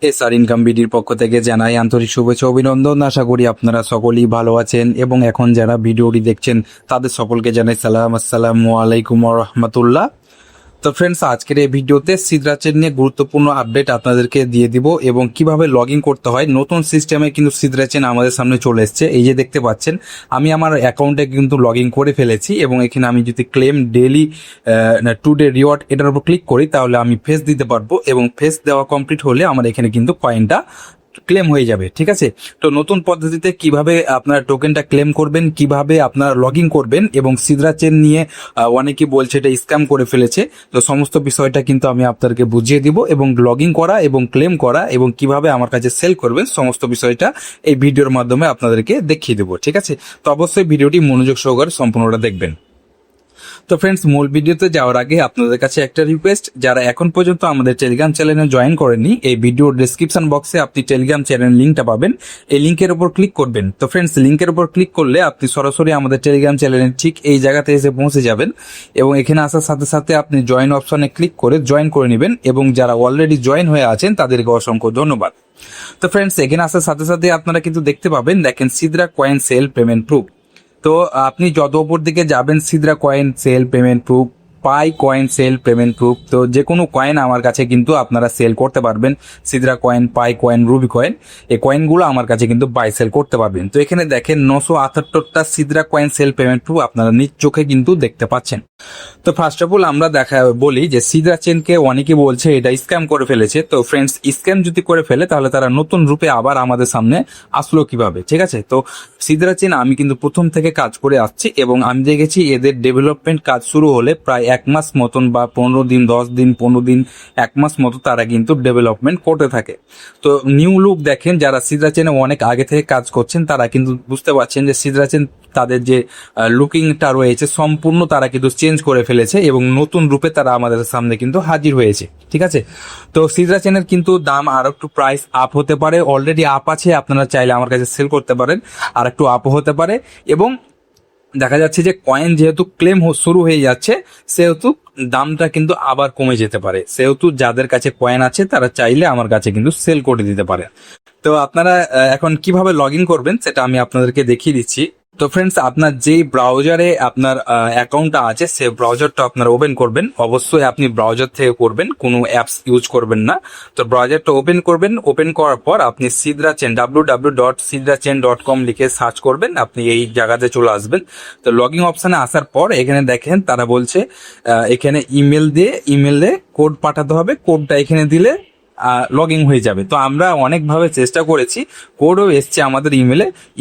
SR income বিডির পক্ষ থেকে জানাই আন্তরিক শুভেচ্ছা অভিনন্দন। আশা করি আপনারা সকলেই ভালো আছেন এবং এখন যারা ভিডিওটি দেখছেন তাদের সকলকে জানাই আসসালামু আলাইকুম ওয়া রাহমাতুল্লাহ। তো ফ্রেন্ডস, আজকের এই ভিডিওতে সিদ্রা চেন নিয়ে গুরুত্বপূর্ণ আপডেট আপনাদেরকে দিয়ে দিব এবং কিভাবে লগ ইন করতে হয়। নতুন সিস্টেমে কিন্তু সিদ্রা চেন আমাদের সামনে চলে এসেছে। এই যে দেখতে পাচ্ছেন, আমি আমার অ্যাকাউন্টে কিন্তু লগ ইন করে ফেলেছি এবং এখানে আমি যদি ক্লেম ডেইলি টুডে রিওয়ার্ড এটার উপর ক্লিক করি তাহলে আমি ফেস দিতে পারবো এবং ফেস দেওয়া কমপ্লিট হলে আমার এখানে কিন্তু কয়েনটা ক্লেম হয়ে যাবে। ঠিক আছে, তো নতুন পদ্ধতিতে কিভাবে আপনার টোকেনটা ক্লেম করবেন, কিভাবে আপনার লগ ইন করবেন এবং সিদ্রা চেন নিয়ে অনেকে বলছে এটা স্ক্যাম করে ফেলেছে, তো সমস্ত বিষয়টা কিন্তু আমি আপনাদেরকে বুঝিয়ে দিব এবং লগ ইন করা এবং ক্লেম করা এবং কিভাবে আমার কাছে সেল করবেন সমস্ত বিষয়টা এই ভিডিওর মাধ্যমে আপনাদেরকে দেখিয়ে দেবো। ঠিক আছে, তো অবশ্যই ভিডিওটি মনোযোগ সহকারে সম্পূর্ণটা দেখবেন। তো ফ্রেন্ডস, মূল ভিডিওতে যাওয়ার আগে আপনাদের কাছে একটা রিকোয়েস্ট, যারা এখন পর্যন্ত আমাদের টেলিগ্রাম চ্যানেলে জয়েন করেননি, এই ভিডিওর ডেসক্রিপশন বক্সে আপনি টেলিগ্রাম চ্যানেল লিঙ্কটা পাবেন। এই লিঙ্কের উপর ক্লিক করবেন। তো ফ্রেন্ডস, লিঙ্কের উপর ক্লিক করলে আপনি সরাসরি আমাদের টেলিগ্রাম চ্যানেলের ঠিক এই জায়গাতে এসে পৌঁছে যাবেন এবং এখানে আসার সাথে সাথে আপনি জয়েন অপশনে ক্লিক করে জয়েন করে নেবেন এবং যারা অলরেডি জয়েন হয়ে আছেন তাদেরকে অসংখ্য ধন্যবাদ। তো ফ্রেন্ডস, এখানে আসার সাথে সাথে আপনারা কিন্তু দেখতে পাবেন, দেখেন সিদ্রা কয়েন সেল পেমেন্ট প্রুফ। তো আপনি যত উপর দিকে যাবেন সিদ্রা কয়েন সেল পেমেন্ট প্রুফ, পাই কয়েন সেল পেমেন্ট প্রুফ, তো যে কোনো কয়েন আমার কাছে কিন্তু আপনারা সেল করতে পারবেন। সিদ্রা কয়েন, পাই কয়েন, রুবি কয়েন, এই কয়েনগুলো আমার কাছে কিন্তু বাই সেল করতে পারবেন। তো এখানে দেখেন 978টা সিদ্রা কয়েন সেল পেমেন্ট প্রুফ আপনারা নিজ চোখে কিন্তু দেখতে পাচ্ছেন। তো ফার্স্ট অফ অল আমরা বলি যে সিদ্রা চেনকে অনেকে বলছে এটা স্ক্যাম করে ফেলেছে। তো ফ্রেন্ডস, স্ক্যাম যদি করে ফেলে তাহলে তারা নতুন রূপে আবার আমাদের সামনে আসলো কিভাবে? ঠিক আছে, তো সিদ্রা চেন আমি কিন্তু প্রথম থেকে কাজ করে আসছি এবং আমি দেখেছি এদের ডেভেলপমেন্ট কাজ শুরু হলে প্রায় 1 মাস মতন বা 15 দিন, 10 দিন, 15 দিন, 1 মাস মতো তারা কিন্তু ডেভেলপমেন্ট করতে থাকে। তো নিউ লুক দেখেন, যারা সিদ্রা চেনে অনেক আগে থেকে কাজ করছেন তারা কিন্তু বুঝতে পারছেন যে সিদ্রা চেন তাদের যে লুকিংটা রয়েছে সম্পূর্ণ তারা কিন্তু চেঞ্জ করে ফেলেছে এবং নতুন রূপে তারা আমাদের সামনে কিন্তু হাজির হয়েছে। ঠিক আছে, তো সিদ্রা চেনের কিন্তু দাম আর একটু প্রাইস আপ হতে পারে, অলরেডি আপ আছে, আপনারা চাইলে আমার কাছে সেল করতে পারেন, আর একটু আপও হতে পারে এবং দেখা যাচ্ছে যে কয়েন যেহেতু ক্লেম শুরু হয়ে যাচ্ছে সেহেতু দামটা কিন্তু আবার কমে যেতে পারে। সেহেতু যাদের কাছে কয়েন আছে তারা চাইলে আমার কাছে কিন্তু সেল করে দিতে পারে। তো আপনারা এখন কিভাবে লগ ইন করবেন সেটা আমি আপনাদেরকে দেখিয়ে দিচ্ছি। তো ফ্রেন্ডস, আপনার যেই ব্রাউজারে আপনার অ্যাকাউন্টটা আছে সেই ব্রাউজারটা আপনারা ওপেন করবেন। অবশ্যই আপনি ব্রাউজার থেকে করবেন, কোনো অ্যাপস ইউজ করবেন না। তো ব্রাউজারটা ওপেন করবেন, ওপেন করার পর আপনি সিদ্রা চেন www.sidrachain.com লিখে সার্চ করবেন, আপনি এই জায়গাতে চলে আসবেন। তো লগ ইন অপশানে আসার পর এখানে দেখেন তারা বলছে এখানে ইমেলে কোড পাঠাতে হবে, কোডটা এখানে দিলে লগ ইন হয়ে যাবে। তো আমরা অনেকভাবে চেষ্টা করেছি, কোডও এসছে আমাদের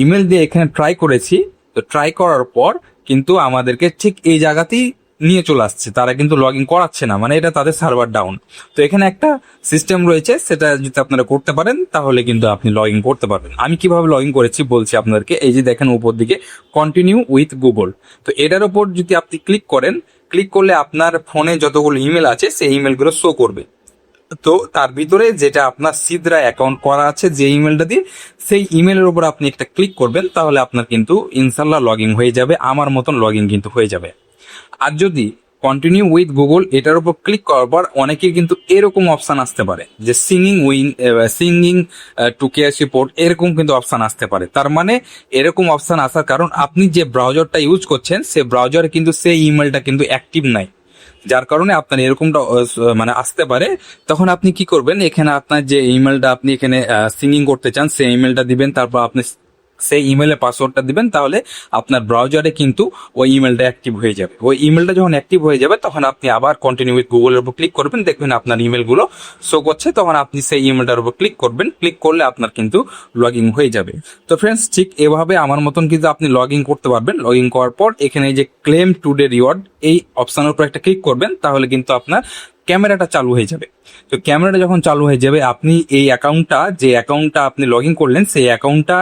ইমেল দিয়ে এখানে ট্রাই করেছি। তো ট্রাই করার পর কিন্তু আমাদেরকে ঠিক এই জায়গাতেই নিয়ে চলে আসছে, তারা কিন্তু লগ ইন করাচ্ছে না, মানে এটা তাদের সার্ভার ডাউন। তো এখানে একটা সিস্টেম রয়েছে, সেটা যদি আপনারা করতে পারেন তাহলে কিন্তু আপনি লগ ইন করতে পারবেন। আমি কিভাবে লগ ইন করেছি বলছি আপনাদেরকে। এই যে দেখেন উপর দিকে কন্টিনিউ উইথ গুগল, তো এটার উপর যদি আপনি ক্লিক করেন, ক্লিক করলে আপনার ফোনে যতগুলো ইমেল আছে সেই ইমেলগুলো শো করবে। তো তার ভিতরে যেটা আপনার সিদ্রা অ্যাকাউন্ট করা আছে যে ইমেলটা দিয়ে, সেই ইমেলের উপর আপনি একটা ক্লিক করবেন, তাহলে আপনার কিন্তু ইনশাল্লাহ লগ ইন হয়ে যাবে, আমার মতন লগ ইন কিন্তু হয়ে যাবে। আর যদি কন্টিনিউ উইথ গুগল এটার উপর ক্লিক করার পর অনেকের কিন্তু এরকম অপশন আসতে পারে যে সিঙ্গিং টু কেয়ার রিপোর্ট, এরকম কিন্তু অপশন আসতে পারে। তার মানে এরকম অপশন আসার কারণ আপনি যে ব্রাউজারটা ইউজ করছেন সেই ব্রাউজারে কিন্তু সেই ইমেলটা কিন্তু অ্যাক্টিভ নাই, যার কারণে আপনার এরকমটা মানে আসতে পারে। তখন আপনি কি করবেন, এখানে আপনার যে ইমেলটা আপনি এখানে সিঙ্গিং করতে চান সেই ইমেলটা দিবেন, তারপর আপনি সেই ইমেলের পাসওয়ার্ডটা দিবেন, তাহলে আপনার ব্রাউজারে কিন্তু ওই ইমেলটা অ্যাক্টিভ হয়ে যাবে। ওই ইমেলটা যখন অ্যাক্টিভ হয়ে যাবে তখন আপনি আবার কন্টিনিউ উইথ গুগলের উপর ক্লিক করবেন, দেখবেন আপনার ইমেলগুলো শো করছে, তখন আপনি সেই ইমেলটার উপর ক্লিক করবেন, ক্লিক করলে আপনার কিন্তু লগ ইন হয়ে যাবে। তো ফ্রেন্ডস, ঠিক এভাবে আমার মতন কিন্তু আপনি লগ ইন করতে পারবেন। লগ ইন করার পর এখানে যে ক্লেম টুডে রিওয়ার্ড এই অপশনের উপর একটা ক্লিক করবেন, তাহলে কিন্তু আপনার ক্যামেরাটা চালু হয়ে যাবে। তো ক্যামেরাটা যখন চালু হয়ে যাবে, আপনি এই যে অ্যাকাউন্টটা আপনি লগ ইন করলেন সেই অ্যাকাউন্টটা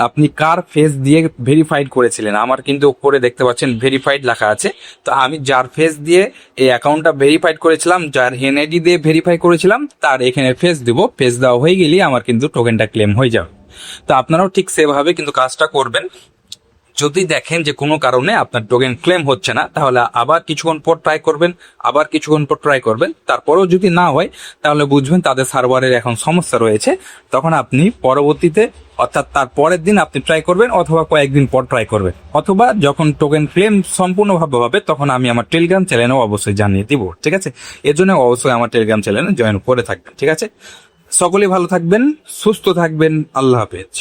আপনি কার ফেস দিয়ে ভেরিফাইড করেছিলেন, আমার কিন্তু উপরে দেখতে পাচ্ছেন ভেরিফাইড লেখা আছে। তো আমি যার ফেস দিয়ে এই অ্যাকাউন্টটা ভেরিফাইড করেছিলাম, যার এনআইডি দিয়ে ভেরিফাই করেছিলাম, তার এখানে ফেস দিব। ফেস দেওয়া হয়ে গেলেই আমার কিন্তু টোকেনটা ক্লেম হয়ে যাবে। তো আপনারাও ঠিক সেভাবে কিন্তু কাজটা করবেন। যদি দেখেন যে কোনো কারণে আপনার টোকেন ক্লেম হচ্ছে না, তাহলে আবার কিছুক্ষণ পর ট্রাই করবেন, আবার কিছুক্ষণ পর ট্রাই করবেন। তারপরেও যদি না হয়, তাহলে বুঝবেন তাদের সার্ভারের এখন সমস্যা রয়েছে। তখন আপনি পরবর্তীতে, অর্থাৎ তার পরের দিন আপনি ট্রাই করবেন, অথবা কয়েকদিন পর ট্রাই করবেন, অথবা যখন টোকেন ক্লেম সম্পূর্ণভাবে হবে তখন আমি আমার টেলিগ্রাম চ্যানেলেও অবশ্যই জানিয়ে দিব। ঠিক আছে, এর জন্য অবশ্যই আমার টেলিগ্রাম চ্যানেলে জয়েন করে থাকবেন। ঠিক আছে, সকলেই ভালো থাকবেন, সুস্থ থাকবেন, আল্লাহ হাফেজ।